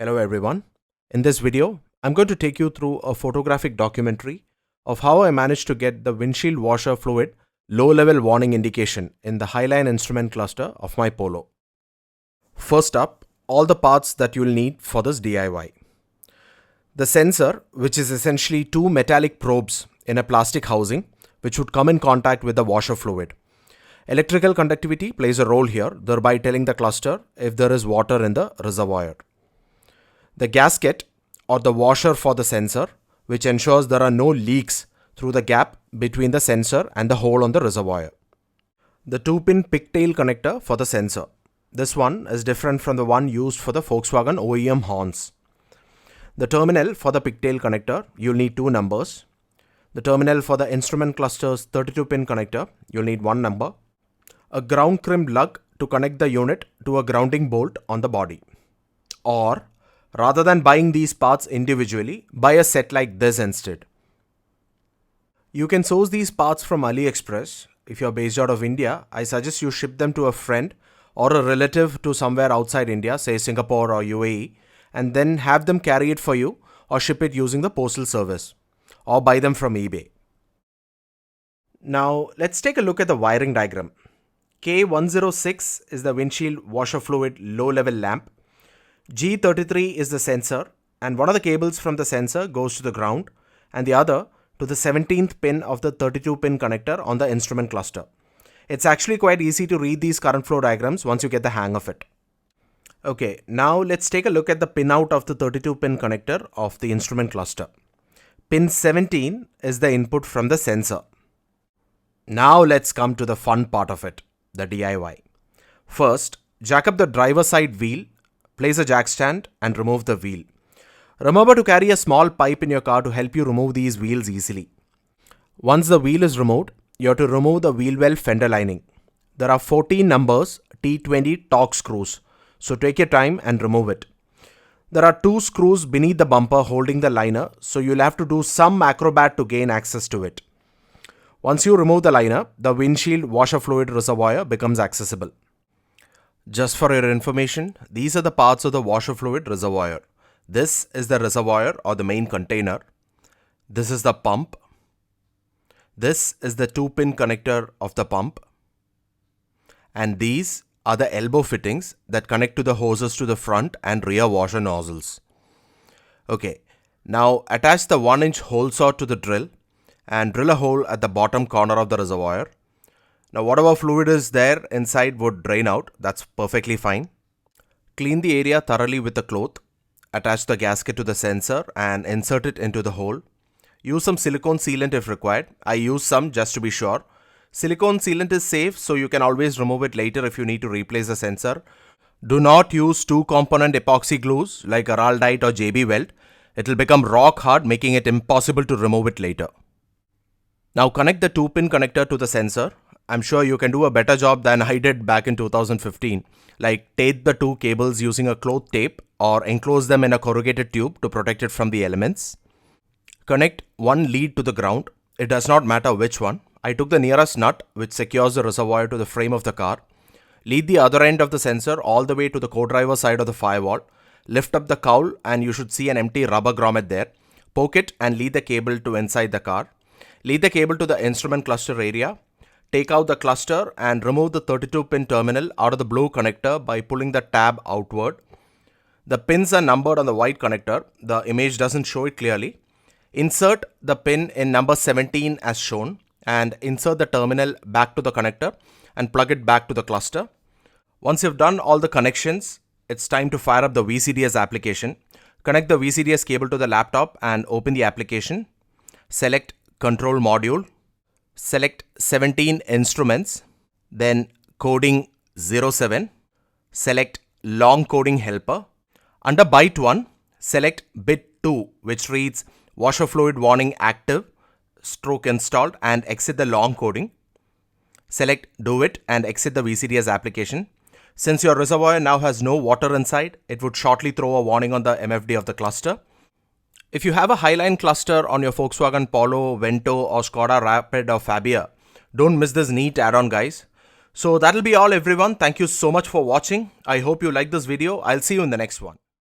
Hello everyone. In this video, I'm going to take you through a photographic documentary of how I managed to get the windshield washer fluid low-level warning indication in the Highline instrument cluster of my Polo. First up, all the parts that you'll need for this DIY. The sensor, which is essentially two metallic probes in a plastic housing, which would come in contact with the washer fluid. Electrical conductivity plays a role here, thereby telling the cluster if there is water in the reservoir. The gasket or the washer for the sensor, which ensures there are no leaks through the gap between the sensor and the hole on the reservoir. The 2-pin pigtail connector for the sensor. This one is different from the one used for the Volkswagen OEM horns. The terminal for the pigtail connector, you'll need 2 numbers. The terminal for the instrument cluster's 32-pin connector, you'll need 1 number. A ground crimp lug to connect the unit to a grounding bolt on the body. Or rather than buying these parts individually, buy a set like this instead. You can source these parts from AliExpress. If you're based out of India, I suggest you ship them to a friend or a relative to somewhere outside India, say Singapore or UAE, and then have them carry it for you or ship it using the postal service, or buy them from eBay. Now let's take a look at the wiring diagram. K106 is the windshield washer fluid low-level lamp. G33 is the sensor, and one of the cables from the sensor goes to the ground and the other to the 17th pin of the 32-pin connector on the instrument cluster. It's actually quite easy to read these current flow diagrams once you get the hang of it. Okay, now let's take a look at the pinout of the 32-pin connector of the instrument cluster. Pin 17 is the input from the sensor. Now let's come to the fun part of it, the DIY. First, jack up the driver side wheel, place a jack stand and remove the wheel. Remember to carry a small pipe in your car to help you remove these wheels easily. Once the wheel is removed, you have to remove the wheel well fender lining. There are 14 numbers T20 torque screws, so take your time and remove it. There are 2 screws beneath the bumper holding the liner, so you'll have to do some acrobat to gain access to it. Once you remove the liner, the windshield washer fluid reservoir becomes accessible. Just for your information, these are the parts of the washer fluid reservoir. This is the reservoir or the main container. This is the pump. This is the 2-pin connector of the pump. And these are the elbow fittings that connect to the hoses to the front and rear washer nozzles. Okay, now attach the 1-inch hole saw to the drill and drill a hole at the bottom corner of the reservoir. Now whatever fluid is there inside would drain out, that's perfectly fine. Clean the area thoroughly with a cloth. Attach the gasket to the sensor and insert it into the hole. Use some silicone sealant if required. I use some just to be sure. Silicone sealant is safe, so you can always remove it later if you need to replace the sensor. Do not use 2-component epoxy glues like Araldite or JB Weld. It will become rock hard, making it impossible to remove it later. Now connect the 2-pin connector to the sensor. I'm sure you can do a better job than I did back in 2015, like tape the 2 cables using a cloth tape or enclose them in a corrugated tube to protect it from the elements. Connect one lead to the ground. It does not matter which one. I took the nearest nut, which secures the reservoir to the frame of the car. Lead the other end of the sensor all the way to the co-driver side of the firewall. Lift up the cowl and you should see an empty rubber grommet there. Poke it and lead the cable to inside the car. Lead the cable to the instrument cluster area. Take out the cluster and remove the 32-pin terminal out of the blue connector by pulling the tab outward. The pins are numbered on the white connector. The image doesn't show it clearly. Insert the pin in number 17 as shown and insert the terminal back to the connector and plug it back to the cluster. Once you've done all the connections, it's time to fire up the VCDS application. Connect the VCDS cable to the laptop and open the application. Select Control Module. Select 17 instruments, then coding 07, select long coding helper. Under byte 1, select bit 2, which reads washer fluid warning active, stroke installed, and exit the long coding. Select do it and exit the VCDS application. Since your reservoir now has no water inside, it would shortly throw a warning on the MFD of the cluster. If you have a Highline cluster on your Volkswagen Polo, Vento or Skoda Rapid or Fabia, don't miss this neat add-on, guys. So that'll be all, everyone. Thank you so much for watching. I hope you like this video. I'll see you in the next one.